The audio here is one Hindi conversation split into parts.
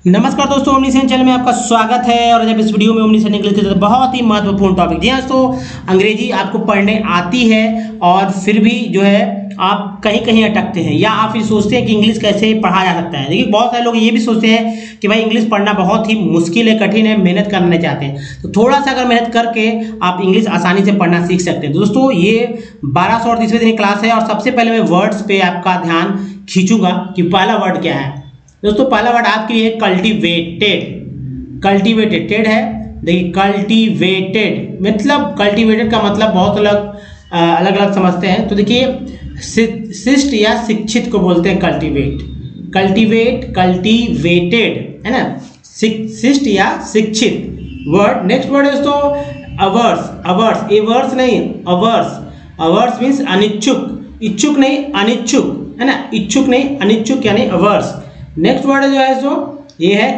नमस्कार दोस्तों, ओमनीसेंस चैनल में आपका स्वागत है। और जब इस वीडियो में ओमनीसेंस इंग्लिश के बहुत ही महत्वपूर्ण टॉपिक, जी हाँ दोस्तों, अंग्रेजी आपको पढ़ने आती है और फिर भी जो है आप कहीं कहीं अटकते हैं या आप फिर सोचते हैं कि इंग्लिश कैसे पढ़ा जा सकता है। देखिए, बहुत सारे लोग ये भी सोचते हैं कि भाई इंग्लिश पढ़ना बहुत ही मुश्किल है, कठिन है, मेहनत करना चाहते हैं। तो थोड़ा सा अगर मेहनत करके आप इंग्लिश आसानी से पढ़ना सीख सकते हैं। तो दोस्तों, ये 1238वें दिन की क्लास है और सबसे पहले मैं वर्ड्स पे आपका ध्यान खींचूंगा कि पहला वर्ड क्या है। दोस्तों, पहला वर्ड आपके लिए कल्टीवेटेड। कल्टीवेटेड है, देखिए कल्टीवेटेड मतलब कल्टीवेटेड का मतलब बहुत अलग अलग समझते हैं। तो देखिए, शिष्ट या शिक्षित को बोलते हैं कल्टीवेट। कल्टीवेटेड है ना, शिष्ट या शिक्षित वर्ड। नेक्स्ट वर्ड है दोस्तों अवर्स। अवर्स, एवर्स नहीं, अवर्स। अवर्स मीन्स अनिच्छुक, इच्छुक नहीं अनिच्छुक है ना, इच्छुक नहीं अनिच्छुक यानी अवर्स। नेक्स्ट वर्ड जो है सो ये है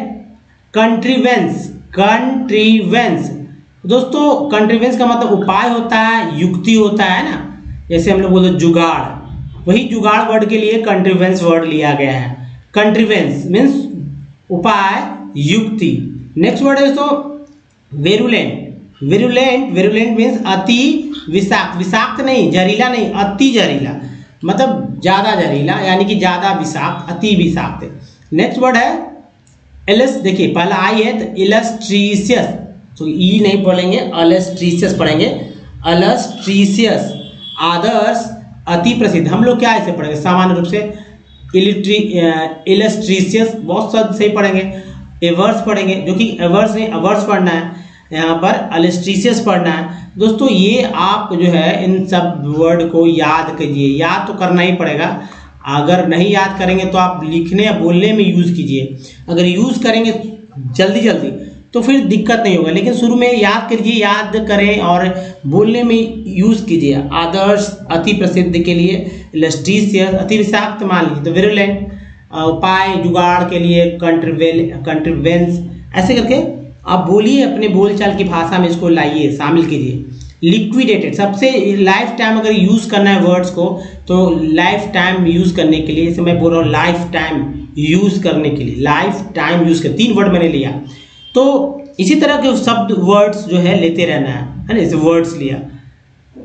कंट्रीवेंस। कंट्रीवेंस दोस्तों, कंट्रीवेंस का मतलब उपाय होता है, युक्ति होता है ना, जैसे हम लोग बोलते जुगाड़, वही जुगाड़ वर्ड के लिए कंट्रीवेंस वर्ड लिया गया है। कंट्रीवेंस मीन्स उपाय, युक्ति। नेक्स्ट वर्ड है दोस्तों वेरुलेंट। वेरुलेंट, वेरुलेंट मीन्स अति विषाक्त। विषाक्त नहीं, जहरीला नहीं, अति जहरीला मतलब ज्यादा जहरीला यानी कि ज्यादा विषाक्त, अति विषाक्त। नेक्स्ट वर्ड है एलस। देखिए पहला आई है तो इलस्ट्रीशियस, तो ई नहीं पढ़ेंगे, अलस्ट्रीशियस पढ़ेंगे, अलस्ट्रीशियस। आदर्श, अति प्रसिद्ध। हम लोग क्या ऐसे पढ़ेंगे सामान्य रूप से इलस्ट्रीशियस, बहुत सही पढ़ेंगे। एवर्स पढ़ेंगे, जो कि एवर्स नहीं अवर्स पढ़ना है, यहाँ पर अलस्ट्रीशियस पढ़ना है। दोस्तों, ये आप जो है इन सब वर्ड को याद कीजिए, याद तो करना ही पड़ेगा। अगर नहीं याद करेंगे तो आप लिखने या बोलने में यूज़ कीजिए। अगर यूज़ करेंगे जल्दी जल्दी तो फिर दिक्कत नहीं होगा, लेकिन शुरू में याद कीजिए, याद करें और बोलने में यूज़ कीजिए। आदर्श, अति प्रसिद्ध के लिए इलस्ट्रीशियस, अति विषाक्त मान लीजिए तो विरुलेंट, उपाय जुगाड़ के लिए कंट्रीवेंस। ऐसे करके आप बोलिए, अपने बोलचाल की भाषा में इसको लाइए, शामिल कीजिए। लिक्विडेटेड, सबसे लाइफ टाइम अगर यूज़ करना है वर्ड्स को तो लाइफ टाइम यूज़ करने के लिए, जैसे मैं बोल रहा हूँ लाइफ टाइम यूज़ करने के लिए, लाइफ टाइम यूज़ कर, 3 वर्ड मैंने लिया। तो इसी तरह के शब्द वर्ड्स जो है लेते रहना है ना, जैसे वर्ड्स लिया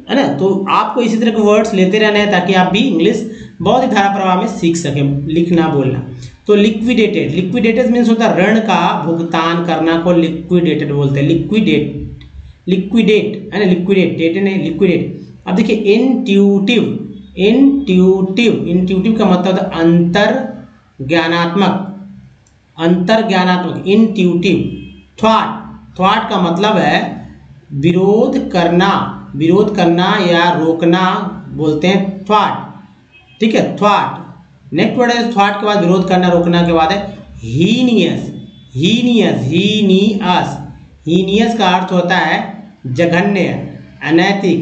है ना, तो आपको इसी तरह के वर्ड्स लेते रहना है ताकि आप भी इंग्लिश बहुत ही धारा प्रवाह में सीख सकें, लिखना बोलना। तो लिक्विडेटेड, लिक्विडेटेड मीन्स होता है ऋण का भुगतान करना को लिक्विडेटेड बोलते हैं। लिक्विडेट, लिक्विडेट है ना, लिक्विडेट, डेट नहीं लिक्विडेट। अब देखिए इंट्यूटिव। इंट्यूटिव, इंट्यूटिव का मतलब है अंतर ज्ञानात्मक, अंतर ज्ञानात्मक, इंट्यूटिव। थॉट, थॉट का मतलब है विरोध करना, विरोध करना या रोकना बोलते हैं थॉट, ठीक है, थॉट। नेक्स्ट वर्ड है थॉट के बाद विरोध करना रोकना के बाद है हीनियस। हीनियस, हीनियस, हीनियस का अर्थ होता है जघन्य, अनैतिक,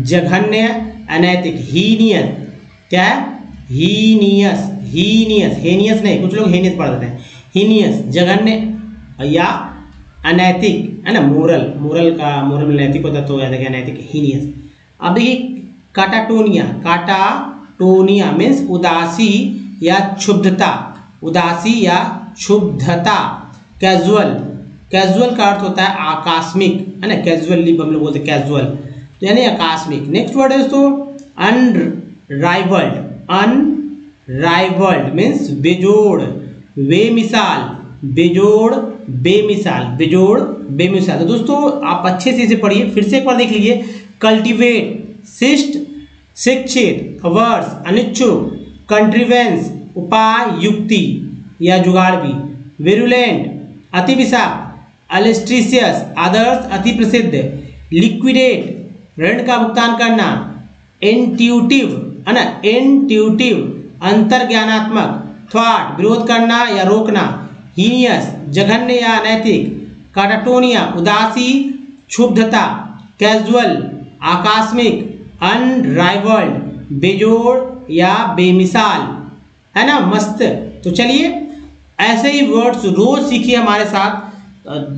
जघन्य, अनैतिक। हीनियस क्या है, हीनियस, हीनियस, हेनियस नहीं, कुछ लोग हेनियस पढ़ देते हैं। हीनियस जघन्य या अनैतिक है ना, मोरल, मोरल का मोरल नैतिक होता तो याद है अनैतिक, हीनियस। अब देखिए काटाटोनिया। काटाटोनिया मीन्स उदासी या क्षुब्धता, उदासी या क्षुब्धता। कैजुअल, कैजुअल का अर्थ होता है आकस्मिक है ना, कैजुअल लीव हम लोग बोलते हैं कैजुअल, तो यानी आकस्मिक। नेक्स्ट वर्ड है दोस्तों अनराइवल्ड। अनराइवल्ड मीन्स बेजोड़, बेमिसाल, बेजोड़, बेमिसाल, बेजोड़, बेमिसाल। तो दोस्तों आप अच्छे से इसे पढ़िए, फिर से एक बार देख लीजिए। कल्टीवेट, शिष्ट, शिक्षित, अवर्स, अनिच्छुक, कंट्रीवेंस, उपाय, युक्ति या जुगाड़ भी, विरुलेंट, अति विषाक्त, अलस्ट्रीशियस, आदर्श, अति प्रसिद्ध, लिक्विडेट, ऋण का भुगतान करना, इंट्यूटिव है ना, इंट्यूटिव, अंतर ज्ञानात्मक, थॉट, विरोध करना या रोकना, हीनियस, जघन्य या अनैतिक, काटाटोनिया, उदासी, क्षुब्धता, कैजुअल, आकस्मिक, अनराइवल्ड, बेजोड़ या बेमिसाल, है ना, मस्त। तो चलिए ऐसे ही वर्ड्स रोज सीखिए हमारे साथ,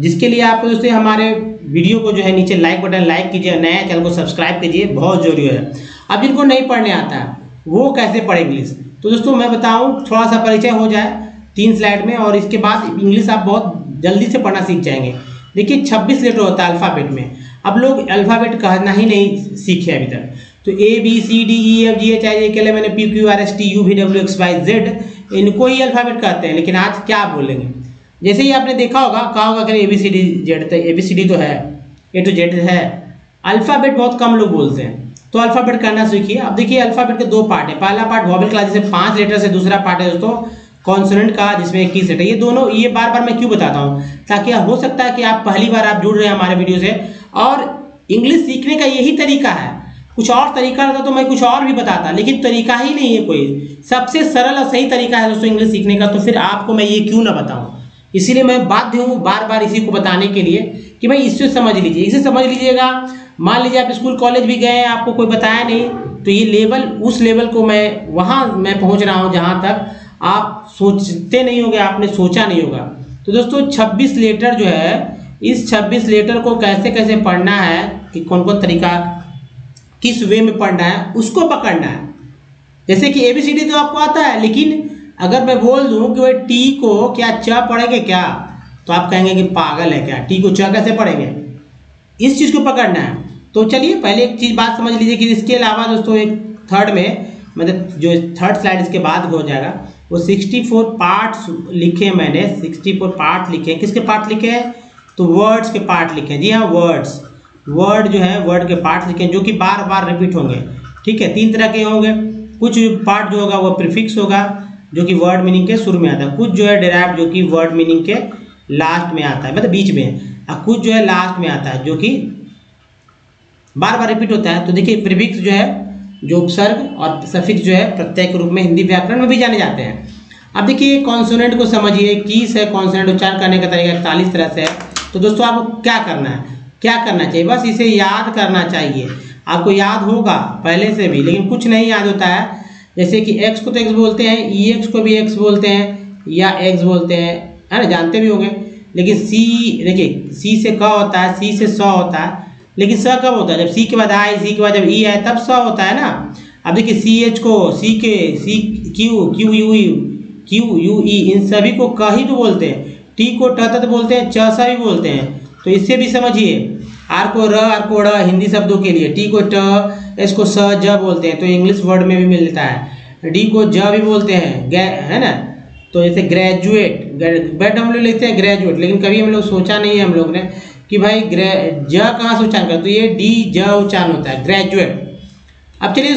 जिसके लिए आपको दोस्तों हमारे वीडियो को जो है नीचे लाइक बटन लाइक कीजिए, नए चैनल को सब्सक्राइब कीजिए, बहुत जरूरी है। अब जिनको नहीं पढ़ने आता है वो कैसे पढ़े इंग्लिश, तो दोस्तों मैं बताऊं, थोड़ा सा परिचय हो जाए। 3 स्लाइड में, और इसके बाद इंग्लिश आप बहुत जल्दी से पढ़ना सीख जाएंगे। देखिए 26 लेटर होता है अल्फ़ाबेट में। अब लोग अल्फ़ाबेट कहना ही नहीं सीखे अभी तक। तो ABCDEFGHIJK मैंने PQRSTUVWXYZ इनको ही अल्फ़ाबेट कहते हैं, लेकिन आज क्या बोलेंगे? जैसे ही आपने देखा होगा, कहा होगा कि ABCD तो ABCD तो है, A to Z है, अल्फ़ाबेट बहुत कम लोग बोलते हैं। तो अल्फ़ाबेट करना सीखिए। अब देखिए अल्फ़ाबेट के 2 पार्ट है। पहला पार्ट वॉवेल क्लास जैसे 5 लेटर से, दूसरा पार्ट है दोस्तों कॉन्सोनेंट का जिसमें 21 लेटर। ये दोनों, ये बार बार मैं क्यों बताता हूँ, ताकि हो सकता है कि आप पहली बार आप जुड़ रहे हैं हमारे वीडियो से, और इंग्लिश सीखने का यही तरीका है। कुछ और तरीका रहता तो मैं कुछ और भी बताता, लेकिन तरीका ही नहीं है कोई। सबसे सरल और सही तरीका है दोस्तों इंग्लिश सीखने का, तो फिर आपको मैं ये क्यों ना बताऊं। इसीलिए मैं बाध्य हूँ बार बार इसी को बताने के लिए कि भाई इससे समझ लीजिए, इसे समझ लीजिएगा। मान लीजिए आप स्कूल कॉलेज भी गए हैं, आपको कोई बताया नहीं, तो ये लेवल, उस लेवल को मैं पहुंच रहा हूं जहां तक आप सोचते नहीं होगे, आपने सोचा नहीं होगा। तो दोस्तों 26 लेटर जो है, इस 26 लेटर को कैसे कैसे पढ़ना है, कि कौन कौन तरीका, किस वे में पढ़ना है, उसको पकड़ना है। जैसे कि ABCD तो आपको आता है, लेकिन अगर मैं बोल दूं कि भाई टी को क्या च पढ़ेंगे क्या, तो आप कहेंगे कि पागल है क्या, टी को च कैसे पढ़ेंगे। इस चीज़ को पकड़ना है। तो चलिए पहले एक चीज़ बात समझ लीजिए कि इसके अलावा दोस्तों एक थर्ड में, मतलब जो थर्ड स्लाइड इसके बाद हो जाएगा, वो 64 पार्ट्स लिखे हैं मैंने, 64 पार्ट लिखे हैं। किसके पार्ट लिखे हैं? तो वर्ड्स के पार्ट लिखे हैं। जी हाँ, वर्ड जो है वर्ड के पार्ट लिखे हैं, जो कि बार बार रिपीट होंगे। ठीक है, 3 तरह के होंगे। कुछ पार्ट जो होगा वो प्रीफिक्स होगा, जो कि वर्ड मीनिंग के शुरू में आता है। कुछ जो है डिराइव्ड, जो कि वर्ड मीनिंग के लास्ट में आता है, मतलब बीच में। और कुछ जो है लास्ट में आता है, जो कि बार बार रिपीट होता है। तो देखिए प्रीफिक्स जो है, जो उपसर्ग, और सफिक्स जो है प्रत्यय के रूप में हिंदी व्याकरण में भी जाने जाते हैं। अब देखिए कॉन्सोनेंट को समझिए। कीस है कॉन्सोनेंट, उच्चारण करने का तरीका 41 तरह से है। तो दोस्तों आपको क्या करना है, क्या करना चाहिए? बस इसे याद करना चाहिए। आपको याद होगा पहले से भी, लेकिन कुछ नहीं याद होता है। जैसे कि एक्स को तो एक्स बोलते हैं, EX को भी एक्स बोलते हैं या एक्स बोलते हैं, है ना, जानते भी होंगे। लेकिन सी, देखिए सी से क होता है, सी से स होता है, लेकिन स कब होता है? जब सी के बाद आई, सी के बाद जब ई आए तब स होता है ना। अब देखिए CH को, सी के सी, क्यू यू ई, इन सभी को क ही तो बोलते हैं। टी को ट बोलते हैं, च सा भी बोलते हैं। तो इससे भी समझिए। आर को र हिंदी शब्दों के लिए, टी को ट, एस को स ज बोलते हैं, तो इंग्लिश वर्ड में भी मिलता है। डी को ज भी बोलते हैं, है ना। तो जैसे ग्रेजुएट, बैट हम लोग लिखते हैं ग्रेजुएट, लेकिन कभी हम लोग सोचा नहीं है हम लोग ने कि भाई ज कहाँ से उच्चारण करते, तो ये डी ज उच्चारण होता है, ग्रेजुएट। अब चलिए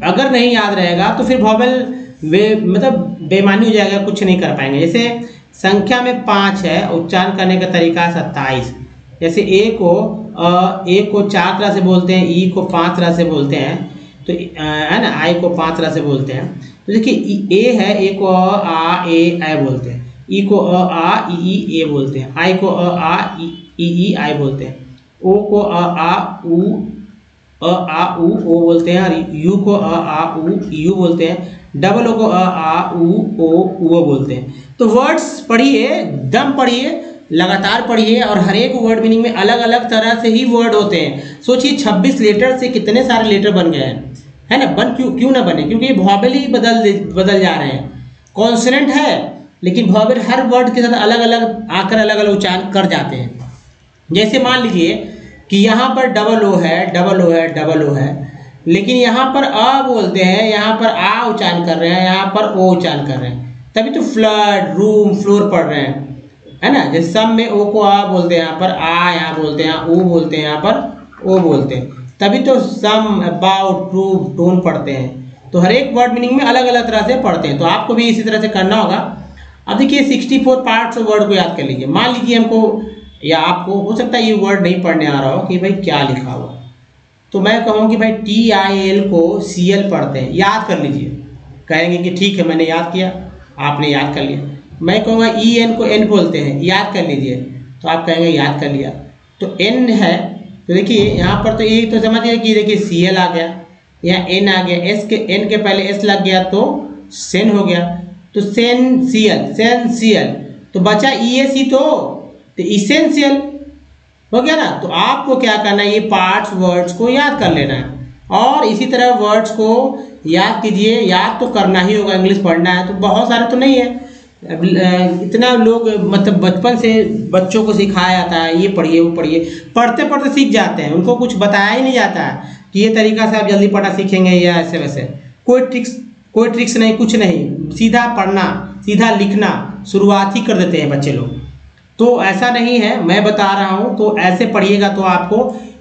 अगर नहीं याद रहेगा तो फिर वॉवेल मतलब बेमानी हो जाएगा, कुछ नहीं कर पाएंगे। जैसे संख्या में 5 है, उच्चारण करने का तरीका 27। जैसे ए को 4 तरह से बोलते हैं, ई को 5 तरह से बोलते हैं, तो है ना, आई को 5 तरह से बोलते हैं। तो देखिए ए है, ए को आ ए आई बोलते हैं, ई को आ ई ए बोलते हैं, आई को आ ई आई बोलते हैं, ओ को आ उ ओ बोलते हैं, और यू को आ उ यू बोलते हैं, डबल ओ को आ उ ओ बोलते हैं। तो वर्ड्स पढ़िए, दम पढ़िए, लगातार पढ़िए, और हर एक वर्ड मीनिंग में अलग अलग तरह से ही वर्ड होते हैं। सोचिए 26 लेटर से कितने सारे लेटर बन गए हैं, है ना। क्यों ना बने, क्योंकि ये वॉवेल ही बदल जा रहे हैं। कॉन्सोनेंट है, लेकिन वॉवेल हर वर्ड के साथ अलग अलग आकर अलग अलग उच्चारण कर जाते हैं। जैसे मान लीजिए कि यहाँ पर डबल ओ है, लेकिन यहाँ पर अ बोलते हैं, यहाँ पर आ उच्चारण कर रहे हैं, यहाँ पर ओ उच्चारण कर रहे हैं, तभी तो फ्लड, रूम, फ्लोर पढ़ रहे हैं, है ना। जैसे सम में ओ को आ बोलते हैं, यहाँ पर आ यहाँ बोलते हैं, ऊ बोलते हैं, यहाँ पर ओ बोलते हैं, तभी तो सम, अबाउट, प्रूव, टोन पढ़ते हैं। तो हर एक वर्ड मीनिंग में अलग अलग तरह से पढ़ते हैं। तो आपको भी इसी तरह से करना होगा। अब देखिए 64 पार्ट्स ऑफ वर्ड को याद कर लीजिए। मान लीजिए हमको या आपको हो सकता है ये वर्ड नहीं पढ़ने आ रहा हो कि भाई क्या लिखा हुआ, तो मैं कहूँ कि भाई TIL को CL पढ़ते हैं, याद कर लीजिए। कहेंगे कि ठीक है मैंने याद किया, आपने याद कर लिया। मैं कहूँगा EN को N बोलते हैं, याद कर लीजिए, तो आप कहेंगे याद कर लिया। तो N है, तो देखिए यहाँ पर तो ये तो समझिए कि देखिए CL आ गया, यहाँ N आ गया, N के पहले S लग गया तो सेन हो गया, तो सेंसियल, तो बचा ESE तो इसेंशियल हो गया ना। तो आपको क्या करना है, ये पार्ट्स वर्ड्स को याद कर लेना है, और इसी तरह वर्ड्स को याद कीजिए। याद तो करना ही होगा, इंग्लिश पढ़ना है तो बहुत सारे तो नहीं है, इतना लोग मतलब बचपन से बच्चों को सिखाया जाता है, ये पढ़िए वो पढ़िए, पढ़ते पढ़ते सीख जाते हैं, उनको कुछ बताया ही नहीं जाता है कि ये तरीका से आप जल्दी पढ़ना सीखेंगे या ऐसे वैसे। कोई ट्रिक्स नहीं, कुछ नहीं, सीधा पढ़ना सीधा लिखना शुरुआत ही कर देते हैं बच्चे लोग। तो ऐसा नहीं है, मैं बता रहा हूँ तो ऐसे पढ़िएगा तो आपको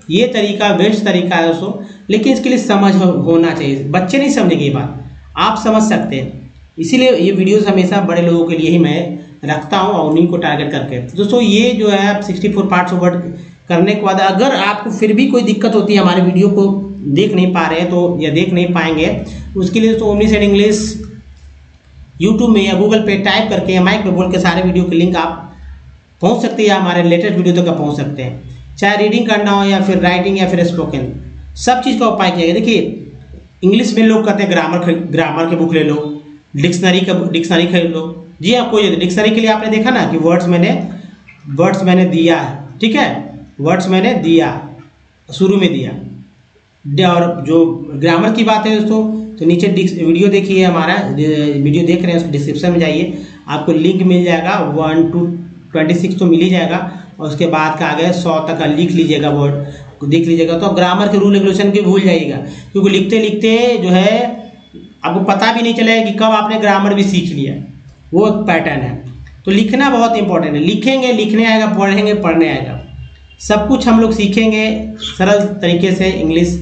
ये तरीका बेस्ट तरीका है दोस्तों। लेकिन इसके लिए समझ होना चाहिए, बच्चे नहीं समझेंगे ये बात, आप समझ सकते हैं। इसीलिए ये वीडियोस हमेशा बड़े लोगों के लिए ही मैं रखता हूँ और उन्हीं को टारगेट करके। तो दोस्तों ये जो है आप 64 पार्ट्स ऑफ वर्ड करने के बाद अगर आपको फिर भी कोई दिक्कत होती है, हमारे वीडियो को देख नहीं पा रहे हैं तो या देख नहीं पाएंगे, उसके लिए दोस्तों ओमनी सेड इंग्लिश यूट्यूब में या गूगल पे टाइप करके या माइक पे बोल के सारे वीडियो के लिंक आप पहुँच सकते हैं या हमारे लेटेस्ट वीडियो तक पहुँच सकते हैं। चाहे रीडिंग करना हो या फिर राइटिंग या फिर स्पोकन, सब चीज़ का उपाय किया गया। देखिए इंग्लिश में लोग कहते हैं ग्रामर की बुक ले लो, डिक्शनरी खरीद लो। जी हाँ, कोई डिक्शनरी के लिए आपने देखा ना कि वर्ड्स मैंने दिया है, ठीक है, वर्ड्स मैंने दिया शुरू में दिया। और जो ग्रामर की बात है दोस्तों तो नीचे वीडियो देखिए, हमारा वीडियो देख रहे हैं उसके डिस्क्रिप्शन में जाइए, आपको लिंक मिल जाएगा 1 to 26 तो मिल ही जाएगा, और उसके बाद का आगे 100 तक का लिख लीजिएगा, वर्ड देख लीजिएगा। तो ग्रामर के रूल रेगुलेशन के भूल जाइएगा, क्योंकि लिखते लिखते जो है आपको पता भी नहीं चलेगा कि कब आपने ग्रामर भी सीख लिया, वो एक पैटर्न है। तो लिखना बहुत इंपॉर्टेंट है, लिखेंगे लिखने आएगा, पढ़ेंगे पढ़ने आएगा, सब कुछ हम लोग सीखेंगे सरल तरीके से। इंग्लिश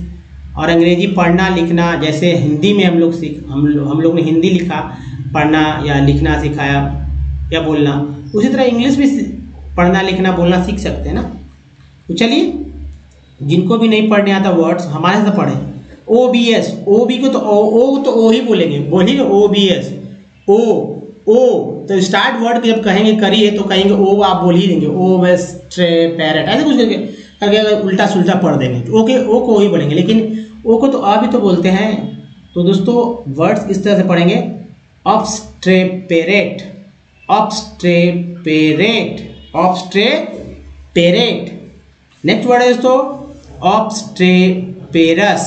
और अंग्रेजी पढ़ना लिखना, जैसे हिंदी में हम लोग ने हिंदी लिखा, पढ़ना या लिखना सिखाया या बोलना, उसी तरह इंग्लिश भी पढ़ना लिखना बोलना सीख सकते हैं ना। तो चलिए, जिनको भी नहीं पढ़ने आता वर्ड्स हमारे से पढ़ें। OBS, OB को तो ओ ही बोलेंगे, बोलिए OBS, ओ तो स्टार्ट वर्ड जब कहेंगे करिए तो कहेंगे ओ, आप बोल ही देंगे ओवेस ट्रे पैरेट, ऐसे कुछ करके उल्टा सुल्टा पढ़ देंगे। ओके, ओ को ही बोलेंगे, लेकिन ओ को तो आ भी तो बोलते हैं। तो दोस्तों वर्ड्स इस तरह से पढ़ेंगे, ऑब्स्ट्रेपेरेट, ऑब्स्ट्रेपेरेट, ऑब्स्ट्रेपेरेट। नेक्स्ट वर्ड है दोस्तों ऑब्स्ट्रेपेरस,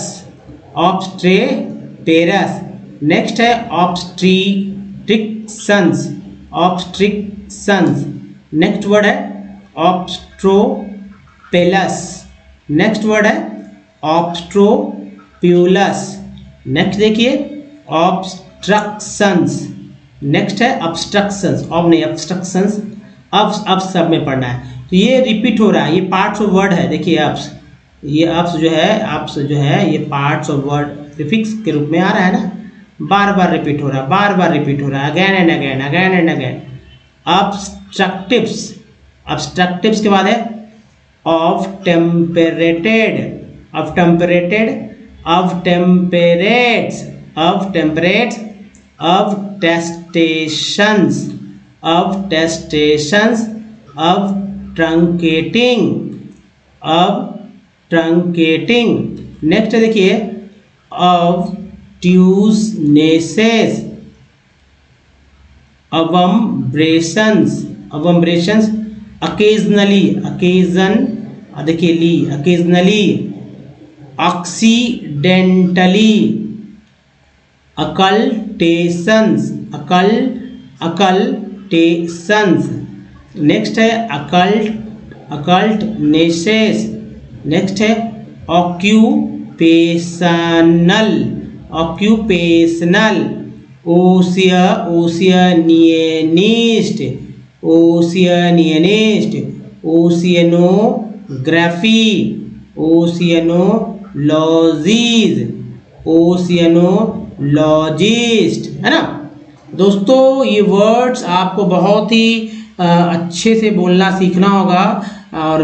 ऑब्स्ट्रेपेरस। नेक्स्ट है ऑब्स्ट्रिक्शंस, ऑब्स्ट्रिक्शंस। नेक्स्ट वर्ड है ऑब्स्ट्रोपेलस। नेक्स्ट वर्ड है ऑब्स्ट्रोप्यूलस। नेक्स्ट देखिए ऑब्स्ट्रक्शंस। नेक्स्ट है ऑब्स्ट्रक्शंस, अब नहीं ऑब्स्ट्रक्शंस, अब सब में पढ़ना है। तो ये रिपीट हो रहा है, ये पार्ट्स ऑफ वर्ड है। देखिए अब्स, ये अब्स जो है ये पार्ट्स ऑफ वर्ड प्रीफिक्स के रूप में आ रहा है ना, बार बार रिपीट हो रहा है, बार बार रिपीट हो रहा है, again and again, again and again. ऑब्स्ट्रक्टिव्स, ऑब्स्ट्रक्टिव्स के बाद है of टेम्परेटेड, of टेम्परेटेड, of टेम्परेट्स, of टेम्परेट्स, of टेस्टेशंस, of टेस्टेशंस, of ट्रंकेटिंग, of ट्रंकेटिंग। Next देखिए ऑफ ट्यूसनेसेस, अवम्ब्रेशंस, अवम्ब्रेशंस, अकेजनली, अकेजन देखिए ली, अकेजनली, एक्सीडेंटली, अकल्टेशंस, अकल्टेशंस। नेक्स्ट है अकल्टनेसेस। नेक्स्ट है ऑक्यूपेशनल, ऑक्यूपेशनल, ओशियनियनिस्ट, ओशियनियनिस्ट, ओशियनोग्राफी, ओशियनोलॉजीज, ओशियनोलॉजिस्ट, है ना दोस्तों। ये वर्ड्स आपको बहुत ही अच्छे से बोलना सीखना होगा, और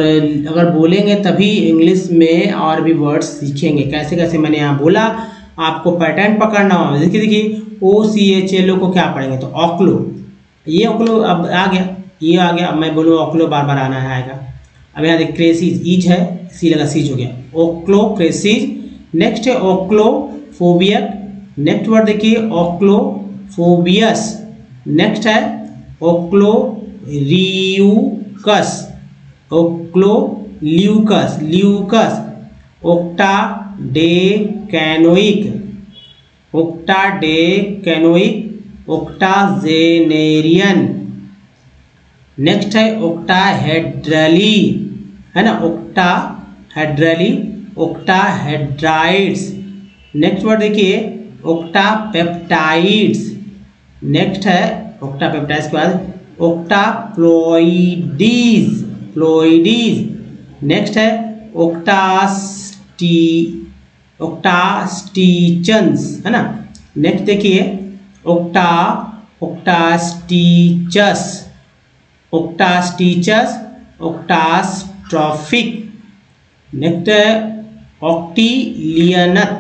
अगर बोलेंगे तभी इंग्लिश में और भी वर्ड्स सीखेंगे। कैसे कैसे मैंने यहाँ बोला, आपको पैटर्न पकड़ना होगा। देखिए OCHLO को क्या पढ़ेंगे, तो ऑक्लो, ये ऑक्लो अब आ गया, ये आ गया। अब मैं बोलूँ ऑक्लो बार बार आना है आएगा। अब यहाँ देखिए क्रेसीज, ईज है, सी लगा सीज हो गया, ओक्लो क्रेसीज। नेक्स्ट है ओक्लोफोबियक। नेक्स्ट वर्ड देखिए ओक्लोफोबियस। नेक्स्ट है ओक्लोरियूकस, ओक्लोल्यूकस, ल्यूकस, ओक्टाडेकैनोइक, ओक्टाडेकैनोइक। ऑक्टाजेनेरियन। नेक्स्ट है ऑक्टाहेड्रली, है ना, ऑक्टाहेड्रली, ऑक्टाहेड्राइड्स। नेक्स्ट वर्ड देखिए ऑक्टापेप्टाइड्स। नेक्स्ट है ऑक्टापेप्टाइड्स के बाद ऑक्टाप्लॉइडीज, प्लॉइडीज। नेक्स्ट है ऑक्टास्टिचन्स, है ना। नेक्स्ट देखिए ऑक्टास्टिचस, ऑक्टास्टिचस, ऑक्टास्ट्रॉफिक। नेक्स्ट है ऑक्टिलियनथ,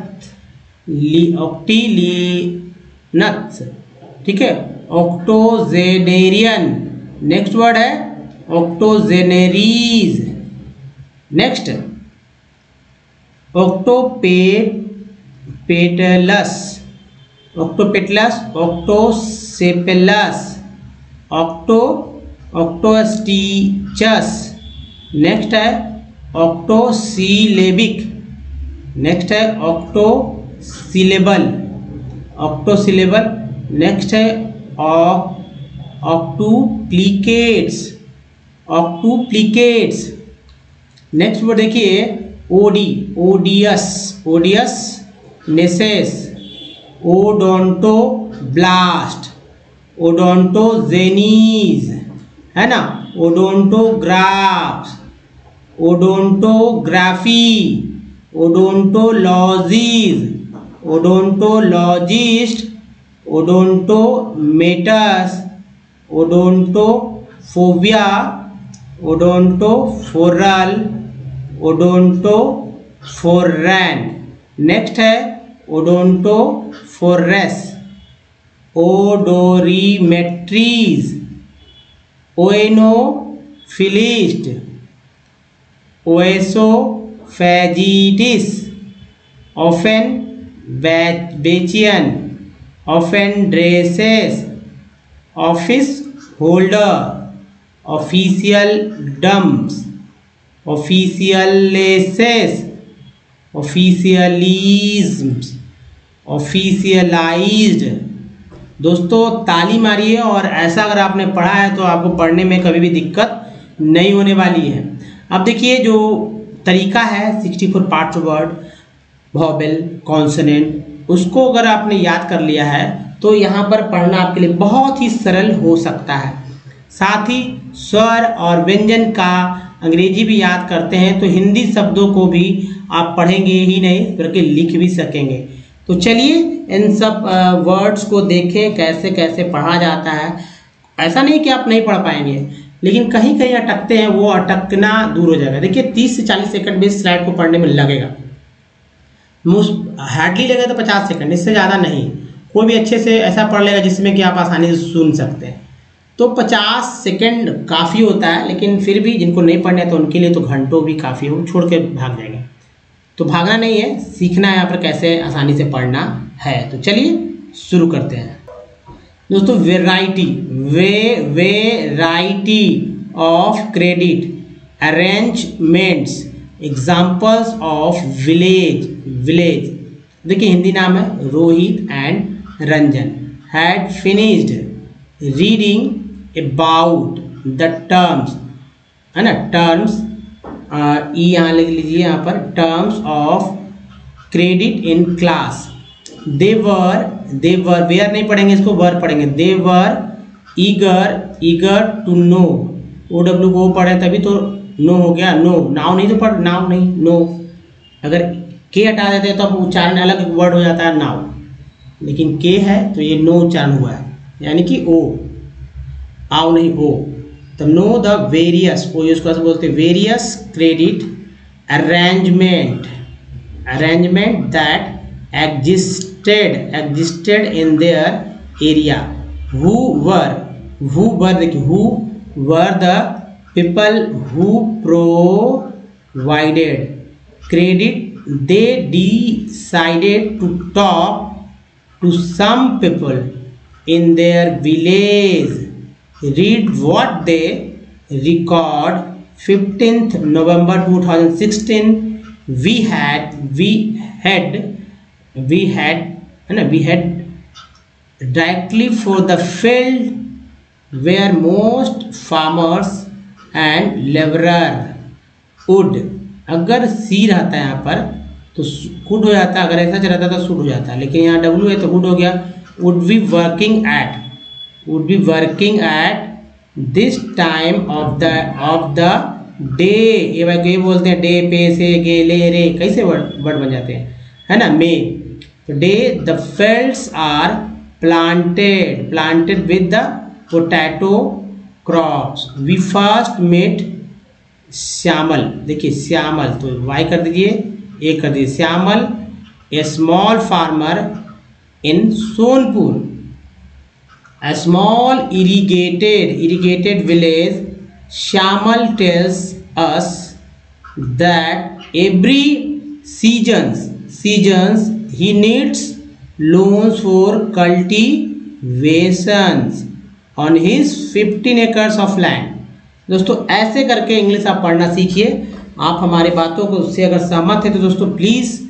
ऑक्टिलियनथ, ठीक है। ऑक्टोजेनेरियन। नेक्स्ट वर्ड है ऑक्टोजेनेरीज। नेक्स्ट ऑक्टोपेटलस, ऑक्टोपेटलस, ऑक्टोसेपेलस, ऑक्टोस्टिचस। नेक्स्ट है ऑक्टोसिलेबिक। नेक्स्ट है ऑक्टोसिलेबल, ऑक्टोसिलेबल। नेक्स्ट है ऑक्टुप्लिकेट्स, ऑक्टुप्लिकेट्स। नेक्स्ट वर्ड देखिए ओडी, ओडियस, ओडियस नेसेस, ओडोंटोब्लास्ट, ओडोंटोजेनीज, है ना, ओडोंटोग्राफ्स, ओडोंटोग्राफी, ओडोंटोलॉजीज, ओडोंटोलॉजिस्ट, ओडोंटोमेटस, ओडोंटोफोबिया, ओडोंटोफोरल, ओडोंटोफोरैन। नेक्स्ट है ओडोंटोफोरेस, ओडोरीमेट्रीज, ओएनोफिलिस्ट, ओएसोफैजिटिस, ऑफेनबेचियन, ऑफेंड्रेसेस, ऑफिस होल्डर, ऑफिशियल डम्प्स, ऑफिशियलेसेस, ऑफिशियलिज्म्स, ऑफिशियलाइज्ड। दोस्तों ताली मारिए, और ऐसा अगर आपने पढ़ा है तो आपको पढ़ने में कभी भी दिक्कत नहीं होने वाली है। अब देखिए जो तरीका है 64 पार्ट्स वर्ड, वॉवेल, कॉन्सोनेंट, उसको अगर आपने याद कर लिया है तो यहाँ पर पढ़ना आपके लिए बहुत ही सरल हो सकता है। साथ ही स्वर और व्यंजन का अंग्रेजी भी याद करते हैं तो हिंदी शब्दों को भी आप पढ़ेंगे ही नहीं बल्कि लिख भी सकेंगे। तो चलिए इन सब वर्ड्स को देखें कैसे कैसे पढ़ा जाता है। ऐसा नहीं कि आप नहीं पढ़ पाएंगे, लेकिन कहीं कहीं अटकते हैं, वो अटकना दूर हो जाएगा। देखिए 30 से 40 सेकंड भी इस स्लाइड को पढ़ने में लगेगा, हार्डली लगेगा तो 50 सेकंड, इससे ज़्यादा नहीं। कोई भी अच्छे से ऐसा पढ़ लेगा जिसमें कि आप आसानी से सुन सकते हैं। तो 50 सेकंड काफ़ी होता है, लेकिन फिर भी जिनको नहीं पढ़ना है तो उनके लिए तो घंटों भी काफ़ी हो, छोड़ के भाग जाएंगे। तो भागना नहीं है, सीखना है यहाँ पर कैसे आसानी से पढ़ना है। तो चलिए शुरू करते हैं दोस्तों। Variety, variety of credit, arrangements, examples of village, village. देखिए हिंदी नाम है Rohit and Ranjan. Had finished reading about the terms, है ना, टर्म्स, ई यहाँ लिख लीजिए यहाँ पर, terms of credit in class. They were, were नहीं पढ़ेंगे इसको, वर पढ़ेंगे। They were eager to know, O W को पढ़े तभी तो नो हो गया, नो। नाउ नहीं तो पढ़, नाउ नहीं, नो। अगर के हटा देते हैं तो अब उच्चारण अलग वर्ड हो जाता है नाउ, लेकिन के है तो ये नो उच्चारण हुआ है, यानी कि ओ, आओ नहीं ओ। तो नो द वेरियस, ओ इसको बोलते हैं various credit arrangement, arrangement that existed in their area. Who were देखिए, who were the people who provided credit? They decided to talk to some people in their village. Read what they record. 15th November 2016 we had directly for the field where most farmers and labourer would. अगर सी रहता है यहाँ पर तो कुड हो जाता है, अगर ऐसा रहता तो शुड हो जाता है, लेकिन यहाँ डब्ल्यू है तो वुड हो गया। Would be working at this time of the day. ये भाई ये बोलते हैं डे, पे से गे ले रे, कैसे वर्ड बन जाते हैं, है ना, May. Today the fields are planted with the potato crops. We first met Shyamal, देखिए श्यामल तो वाई कर दीजिए, ए कर दीजिए, Shyamal a small farmer in Sonpur, a small irrigated village. Shyamal tells us that every seasons he needs loans for cultivations on his 15 acres of land. दोस्तों ऐसे करके इंग्लिश आप पढ़ना सीखिए। आप हमारी बातों को उससे अगर सहमत है तो दोस्तों प्लीज़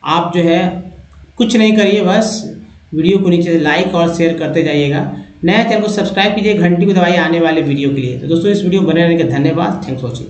आप जो है कुछ नहीं करिए, बस वीडियो को नीचे से लाइक और शेयर करते जाइएगा। नया चैनल को सब्सक्राइब कीजिए, घंटी को दबाइए आने वाले वीडियो के लिए। तो दोस्तों इस वीडियो को बने रहने का धन्यवाद। Thanks for watching.